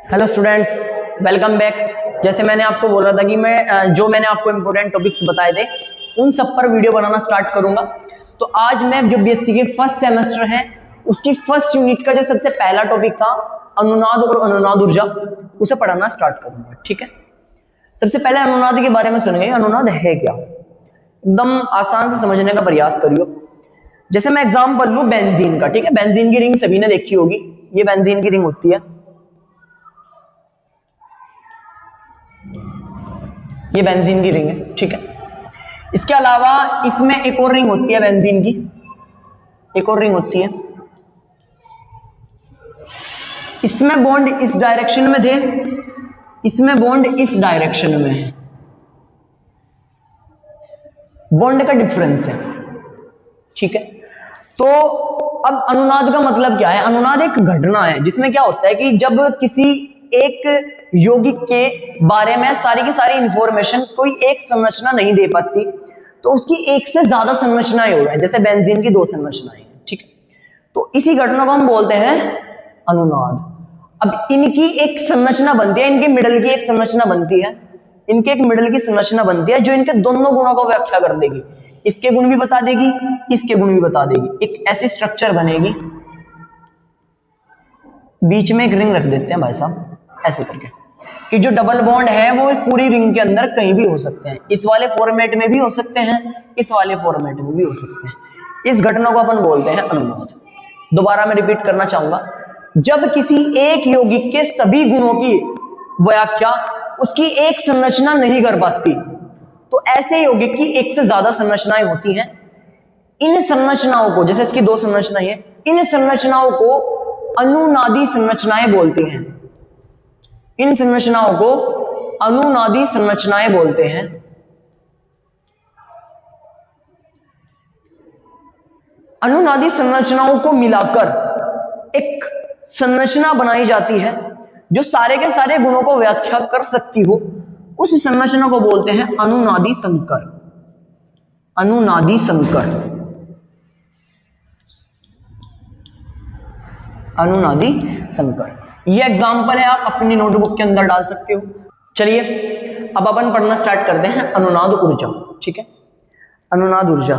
Hello students, welcome back. जैसे मैंने आपको बोल रहा था कि मैंने आपको इम्पोर्टेंट टॉपिक्स बताए थे उन सब पर वीडियो बनाना स्टार्ट करूंगा। तो आज मैं जो बीएससी के फर्स्ट सेमेस्टर है उसकी फर्स्ट यूनिट का जो सबसे पहला टॉपिक था अनुनाद और अनुनाद ऊर्जा, उसे पढ़ाना स्टार्ट करूंगा। ठीक है, सबसे पहले अनुनाद के बारे में सुनेंगे। अनुनाद है क्या, एकदम आसान से समझने का प्रयास करियो। जैसे मैं एग्जाम्पल लूं बेंजीन का। ठीक है, बेंजीन की रिंग सभी ने देखी होगी, ये बेंजीन की रिंग होती है, ये बेंजीन की रिंग है। ठीक है, इसके अलावा इसमें एक और रिंग होती है बेंजीन की, एक और रिंग होती है। इसमें बॉन्ड इस डायरेक्शन में थे, इसमें बॉन्ड इस डायरेक्शन में है, बॉन्ड का डिफरेंस है। ठीक है, तो अब अनुनाद का मतलब क्या है? अनुनाद एक घटना है जिसमें क्या होता है कि जब किसी एक यौगिक के बारे में सारी की सारी इंफॉर्मेशन कोई एक संरचना नहीं दे पाती तो उसकी एक से ज्यादा संरचनाएं हो रही हैं, जैसे बेंजीन की 2 संरचनाएं। ठीक है, तो इसी घटना को हम बोलते हैं अनुनाद। अब इनकी एक संरचना बनती है, इनके मिडल की एक संरचना बनती है, इनके एक मिडल की संरचना बनती है जो इनके दोनों गुणों को व्याख्या कर देगी। इसके गुण भी बता देगी, इसके गुण भी बता देगी। एक ऐसी स्ट्रक्चर बनेगी, बीच में एक रिंग रख देते हैं भाई साहब ऐसे करके, कि जो डबल बॉन्ड है वो पूरी रिंग के अंदर कहीं भी हो सकते हैं, इस वाले फॉर्मेट में भी हो सकते हैं, इस वाले फॉर्मेट में भी हो सकते हैं। इस घटना को अपन बोलते हैं अनुनाद। दोबारा मैं रिपीट करना चाहूंगा, जब किसी एक यौगिक के सभी गुणों की व्याख्या उसकी एक संरचना नहीं कर पाती तो ऐसे यौगिक की एक से ज्यादा संरचनाएं होती हैं। इन संरचनाओं को, जैसे इसकी 2 संरचनाएं हैं, इन संरचनाओं को अनुनादी संरचनाएं बोलते हैं। इन संरचनाओं को अनुनादी संरचनाएं बोलते हैं। अनुनादी संरचनाओं को मिलाकर एक संरचना बनाई जाती है जो सारे के सारे गुणों को व्याख्या कर सकती हो। उस संरचना को बोलते हैं अनुनादी संकर। अनुनादी संकर, अनुनादी संकर। ये एग्जांपल है, आप अपनी नोटबुक के अंदर डाल सकते हो। चलिए अब अपन पढ़ना स्टार्ट करते हैं अनुनाद ऊर्जा। ठीक है, अनुनाद ऊर्जा,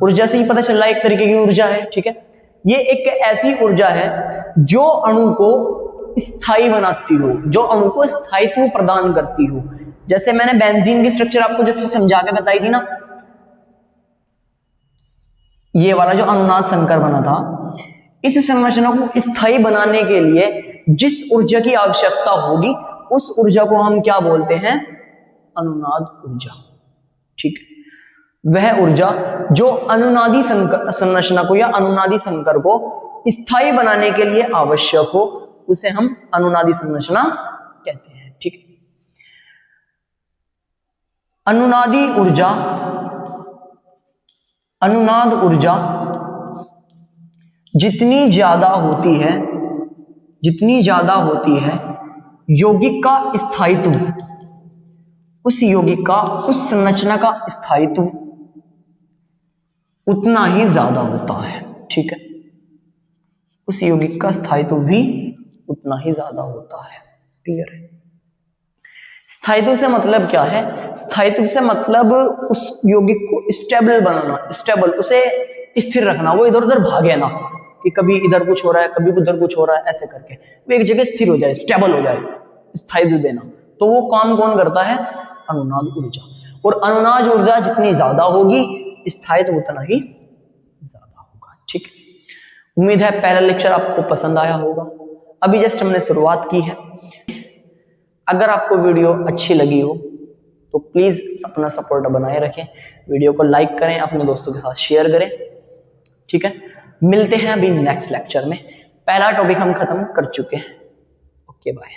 ऊर्जा से ही पता चल रहा है एक तरीके की ऊर्जा है। ठीक है, ये एक ऐसी ऊर्जा है जो अणु को स्थायी बनाती हो, जो अणु को स्थायित्व प्रदान करती हो। जैसे मैंने बेंजीन की स्ट्रक्चर आपको जैसे समझा के बताई थी ना, ये वाला जो अनुनाद संकर बना था, इस संरचना को स्थायी बनाने के लिए जिस ऊर्जा की आवश्यकता होगी उस ऊर्जा को हम क्या बोलते हैं? अनुनाद ऊर्जा। ठीक है, वह ऊर्जा जो अनुनादी संरचना को या अनुनादी संकर को स्थायी बनाने के लिए आवश्यक हो उसे हम अनुनादी संरचना कहते हैं। ठीक है, अनुनादी ऊर्जा, अनुनाद ऊर्जा जितनी ज्यादा होती है, जितनी ज्यादा होती है यौगिक का स्थायित्व, उस यौगिक का, उस संरचना का स्थायित्व उतना ही ज्यादा होता है। ठीक है, उस यौगिक का स्थायित्व भी उतना ही ज्यादा होता है। क्लियर है? स्थायित्व से मतलब क्या है? स्थायित्व से मतलब उस यौगिक को स्टेबल बनाना, स्टेबल, उसे स्थिर रखना, वो इधर उधर भागे ना कि कभी इधर कुछ हो रहा है कभी उधर कुछ हो रहा है, ऐसे करके वो एक जगह स्थिर हो जाए, स्टेबल हो जाए, स्थायित्व देना। तो वो काम कौन करता है? अनुनाद ऊर्जा। और अनुनाद ऊर्जा जितनी ज्यादा होगी स्थायित्व उतना ही ज्यादा होगा। ठीक है, उम्मीद है पहला लेक्चर आपको पसंद आया होगा। अभी जस्ट हमने शुरुआत की है। अगर आपको वीडियो अच्छी लगी हो तो प्लीज अपना सपोर्ट बनाए रखें, वीडियो को लाइक करें, अपने दोस्तों के साथ शेयर करें। ठीक है, मिलते हैं अभी नेक्स्ट लेक्चर में। पहला टॉपिक हम खत्म कर चुके हैं। Okay bye.